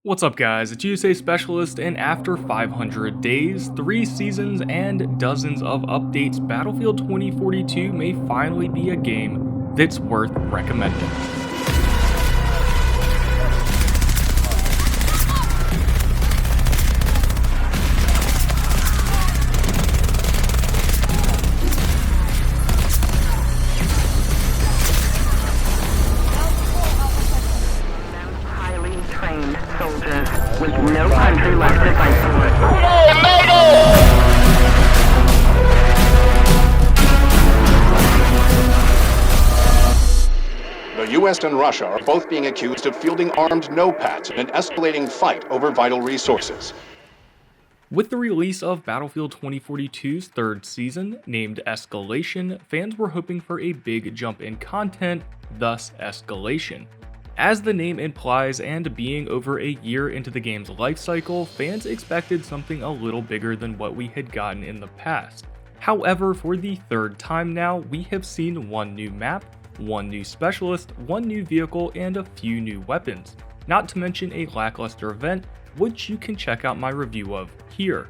What's up guys, it's USA Specialist, and after 500 days, 3 seasons, and dozens of updates, Battlefield 2042 may finally be a game that's worth recommending. With no country left to fight for. The US and Russia are both being accused of fielding armed no-pats in an escalating fight over vital resources. With the release of Battlefield 2042's third season, named Escalation, fans were hoping for a big jump in content, thus Escalation. As the name implies, and being over a year into the game's life cycle, fans expected something a little bigger than what we had gotten in the past. However, for the third time now, we have seen one new map, one new specialist, one new vehicle, and a few new weapons, not to mention a lackluster event, which you can check out my review of here.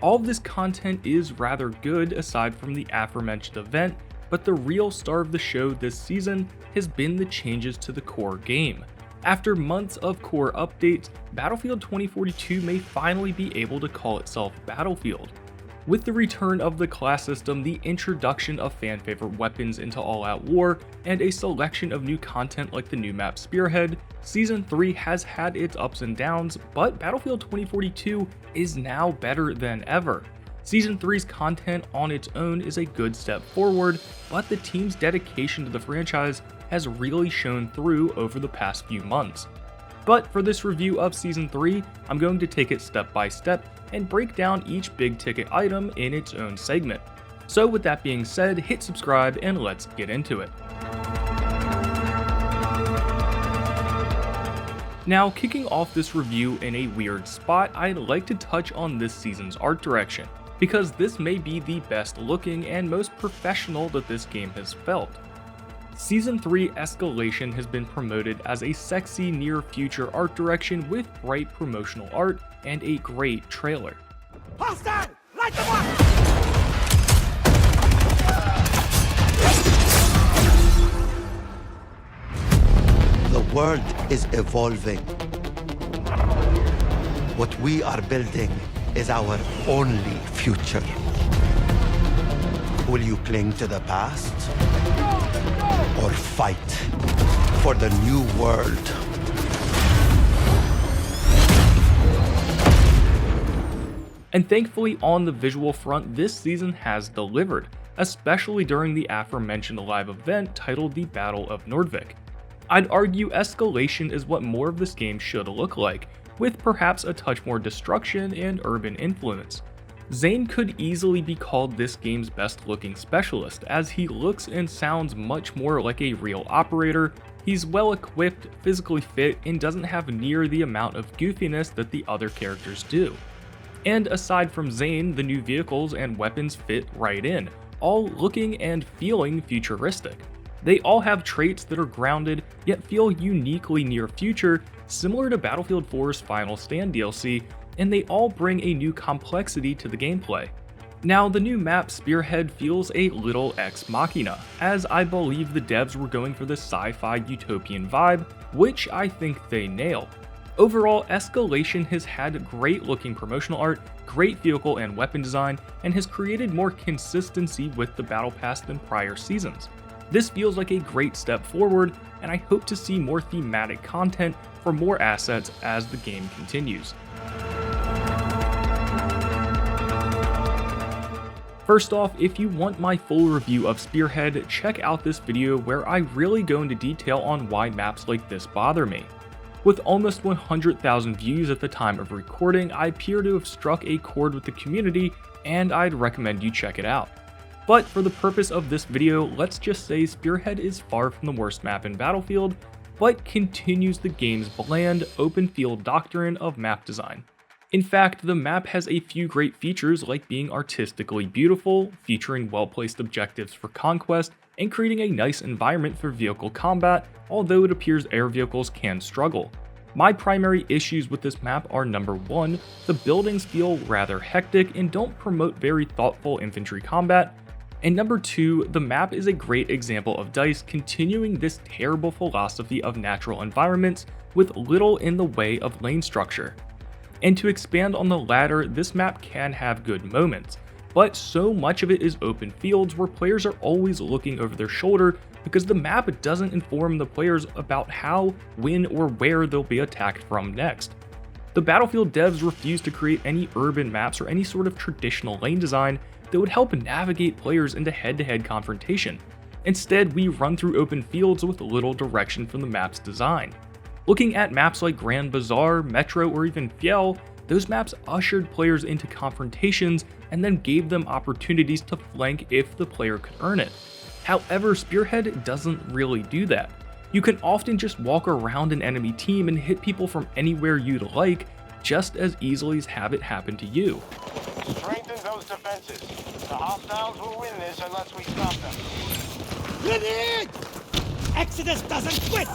All of this content is rather good aside from the aforementioned event, but the real star of the show this season has been the changes to the core game. After months of core updates, Battlefield 2042 may finally be able to call itself Battlefield. With the return of the class system, the introduction of fan-favorite weapons into all-out war, and a selection of new content like the new map Spearhead, Season 3 has had its ups and downs, but Battlefield 2042 is now better than ever. Season 3's content on its own is a good step forward, but the team's dedication to the franchise has really shown through over the past few months. But for this review of Season 3, I'm going to take it step by step and break down each big ticket item in its own segment. So with that being said, hit subscribe and let's get into it. Now, kicking off this review in a weird spot, I'd like to touch on this season's art direction, because this may be the best looking and most professional that this game has felt. Season 3 Escalation has been promoted as a sexy near future art direction with bright promotional art and a great trailer. Hostile! Light them up! The world is evolving. What we are building is our only future. Will you cling to the past or fight for the new world? And thankfully, on the visual front, this season has delivered, especially during the aforementioned live event titled the Battle of Nordvik. I'd argue Escalation is what more of this game should look like, with perhaps a touch more destruction and urban influence. Zane could easily be called this game's best looking specialist, as he looks and sounds much more like a real operator. He's well equipped, physically fit, and doesn't have near the amount of goofiness that the other characters do. And aside from Zane, the new vehicles and weapons fit right in, all looking and feeling futuristic. They all have traits that are grounded, yet feel uniquely near future, similar to Battlefield 4's Final Stand DLC, and they all bring a new complexity to the gameplay. Now, the new map Spearhead feels a little ex machina, as I believe the devs were going for the sci-fi utopian vibe, which I think they nail. Overall, Escalation has had great looking promotional art, great vehicle and weapon design, and has created more consistency with the battle pass than prior seasons. This feels like a great step forward, and I hope to see more thematic content for more assets as the game continues. First off, if you want my full review of Spearhead, check out this video where I really go into detail on why maps like this bother me. With almost 100,000 views at the time of recording, I appear to have struck a chord with the community, and I'd recommend you check it out. But for the purpose of this video, let's just say Spearhead is far from the worst map in Battlefield, but continues the game's bland, open field doctrine of map design. In fact, the map has a few great features like being artistically beautiful, featuring well-placed objectives for conquest, and creating a nice environment for vehicle combat, although it appears air vehicles can struggle. My primary issues with this map are number 1, the buildings feel rather hectic and don't promote very thoughtful infantry combat, and number 2, the map is a great example of DICE continuing this terrible philosophy of natural environments with little in the way of lane structure. And to expand on the latter, this map can have good moments, but so much of it is open fields where players are always looking over their shoulder because the map doesn't inform the players about how, when, or where they'll be attacked from next. The Battlefield devs refuse to create any urban maps or any sort of traditional lane design that would help navigate players into head-to-head confrontation. Instead, we run through open fields with little direction from the map's design. Looking at maps like Grand Bazaar, Metro, or even Fiel, those maps ushered players into confrontations and then gave them opportunities to flank if the player could earn it. However, Spearhead doesn't really do that. You can often just walk around an enemy team and hit people from anywhere you'd like, just as easily as have it happen to you. Strengthen those defenses. The hostiles will win this unless we stop them. Grenade! Exodus doesn't quit!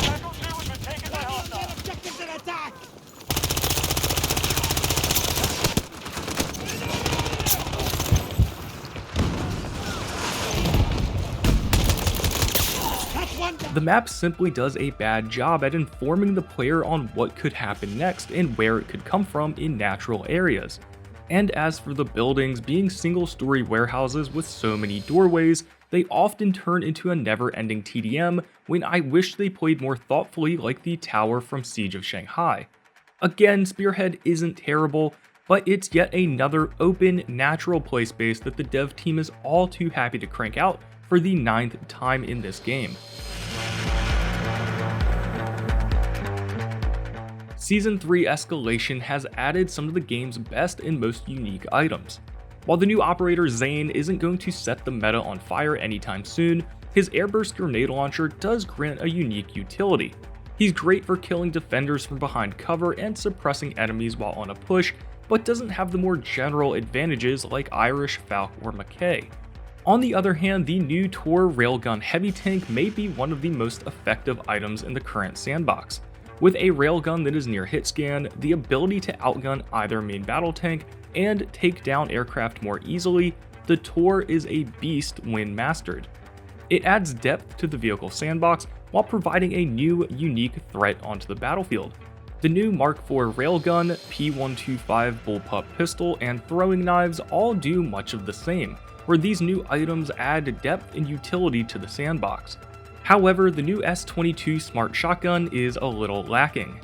Echo 2 has been taken by hostiles. Objectives in attack! The map simply does a bad job at informing the player on what could happen next and where it could come from in natural areas. And as for the buildings, being single-story warehouses with so many doorways, they often turn into a never-ending TDM when I wish they played more thoughtfully like the tower from Siege of Shanghai. Again, Spearhead isn't terrible, but it's yet another open, natural play space that the dev team is all too happy to crank out for the 9th time in this game. Season 3 Escalation has added some of the game's best and most unique items. While the new operator Xeon isn't going to set the meta on fire anytime soon, his airburst grenade launcher does grant a unique utility. He's great for killing defenders from behind cover and suppressing enemies while on a push, but doesn't have the more general advantages like Irish, Falk, or Mackay. On the other hand, the new Tor Railgun Heavy Tank may be one of the most effective items in the current sandbox. With a railgun that is near hit scan, the ability to outgun either main battle tank, and take down aircraft more easily, the Tor is a beast when mastered. It adds depth to the vehicle sandbox while providing a new, unique threat onto the battlefield. The new Mark IV railgun, P125 bullpup pistol, and throwing knives all do much of the same, where these new items add depth and utility to the sandbox. However, the new S22 Smart Shotgun is a little lacking.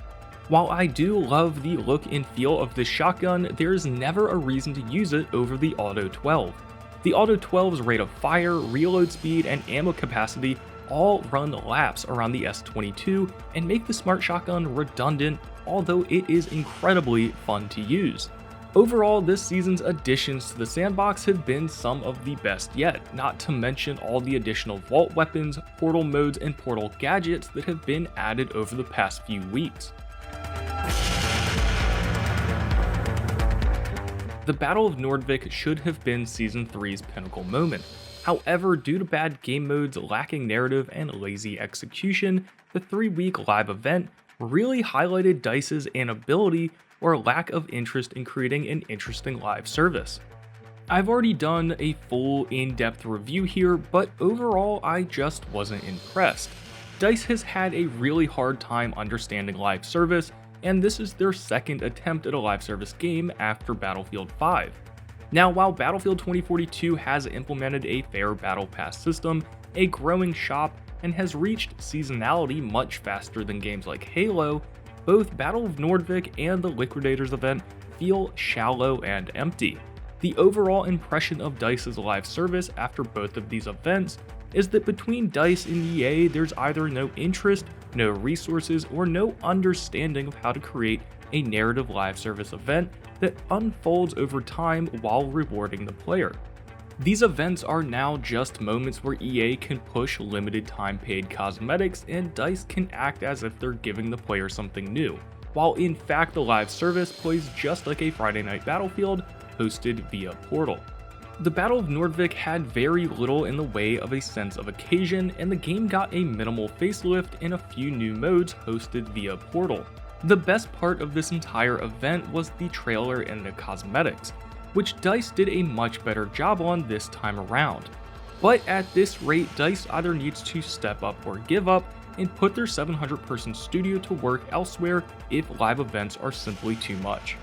While I do love the look and feel of this shotgun, there is never a reason to use it over the Auto 12. The Auto 12's rate of fire, reload speed, and ammo capacity all run laps around the S22 and make the Smart Shotgun redundant, although it is incredibly fun to use. Overall, this season's additions to the sandbox have been some of the best yet, not to mention all the additional vault weapons, portal modes, and portal gadgets that have been added over the past few weeks. The Battle of Nordvik should have been Season 3's pinnacle moment. However, due to bad game modes, lacking narrative, and lazy execution, the 3-week live event really highlighted DICE's inability or lack of interest in creating an interesting live service. I've already done a full in-depth review here, but overall I just wasn't impressed. DICE has had a really hard time understanding live service, and this is their second attempt at a live service game after Battlefield 5. Now, while Battlefield 2042 has implemented a fair battle pass system, a growing shop, and has reached seasonality much faster than games like Halo, both Battle of Nordvik and the Liquidators event feel shallow and empty. The overall impression of DICE's live service after both of these events is that between DICE and EA, there's either no interest, no resources, or no understanding of how to create a narrative live service event that unfolds over time while rewarding the player. These events are now just moments where EA can push limited time paid cosmetics and DICE can act as if they're giving the player something new, while in fact the live service plays just like a Friday Night Battlefield hosted via Portal. The Battle of Nordvik had very little in the way of a sense of occasion, and the game got a minimal facelift and a few new modes hosted via Portal. The best part of this entire event was the trailer and the cosmetics, which DICE did a much better job on this time around. But at this rate, DICE either needs to step up or give up and put their 700-person studio to work elsewhere if live events are simply too much.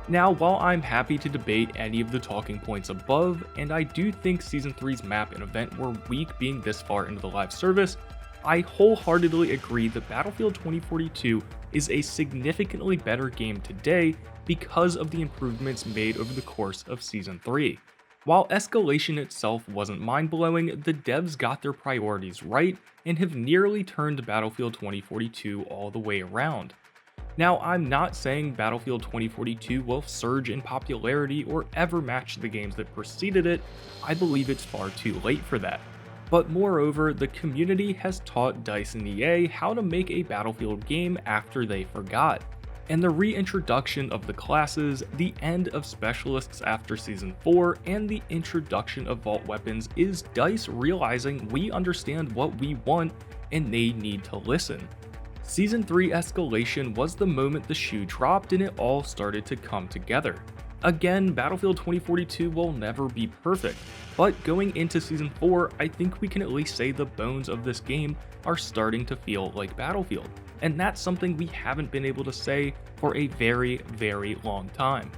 Now, while I'm happy to debate any of the talking points above, and I do think Season 3's map and event were weak being this far into the live service, I wholeheartedly agree that Battlefield 2042 is a significantly better game today because of the improvements made over the course of Season 3. While Escalation itself wasn't mind-blowing, the devs got their priorities right and have nearly turned Battlefield 2042 all the way around. Now, I'm not saying Battlefield 2042 will surge in popularity or ever match the games that preceded it. I believe it's far too late for that. But moreover, the community has taught DICE and EA how to make a Battlefield game after they forgot. And the reintroduction of the classes, the end of specialists after Season 4, and the introduction of vault weapons is DICE realizing we understand what we want and they need to listen. Season 3 Escalation was the moment the shoe dropped and it all started to come together. Again, Battlefield 2042 will never be perfect, but going into Season 4, I think we can at least say the bones of this game are starting to feel like Battlefield, and that's something we haven't been able to say for a very, very long time.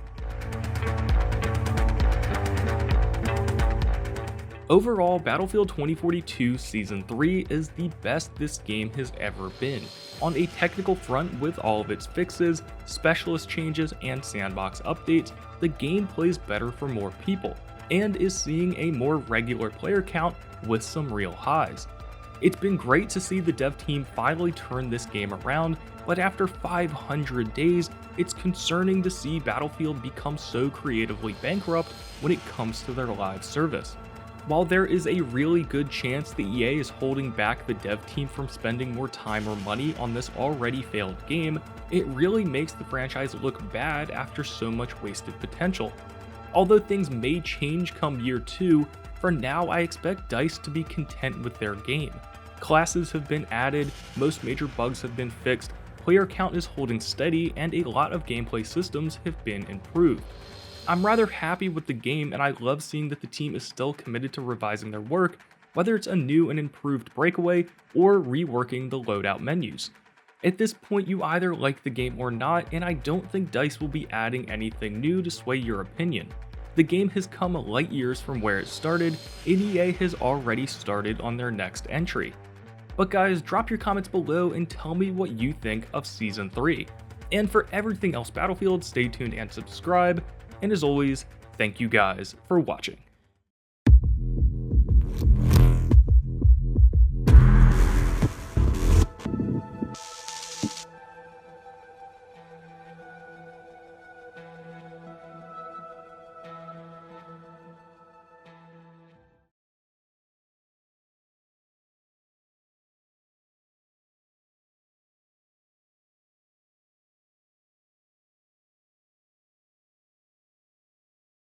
Overall, Battlefield 2042 Season 3 is the best this game has ever been. On a technical front, with all of its fixes, specialist changes, and sandbox updates, the game plays better for more people, and is seeing a more regular player count with some real highs. It's been great to see the dev team finally turn this game around, but after 500 days, it's concerning to see Battlefield become so creatively bankrupt when it comes to their live service. While there is a really good chance the EA is holding back the dev team from spending more time or money on this already failed game, it really makes the franchise look bad after so much wasted potential. Although things may change come year 2, for now I expect DICE to be content with their game. Classes have been added, most major bugs have been fixed, player count is holding steady, and a lot of gameplay systems have been improved. I'm rather happy with the game, and I love seeing that the team is still committed to revising their work, whether it's a new and improved breakaway or reworking the loadout menus. At this point, you either like the game or not, and I don't think DICE will be adding anything new to sway your opinion. The game has come light years from where it started, and EA has already started on their next entry. But guys, drop your comments below and tell me what you think of Season 3. And for everything else Battlefield, stay tuned and subscribe. And as always, thank you guys for watching.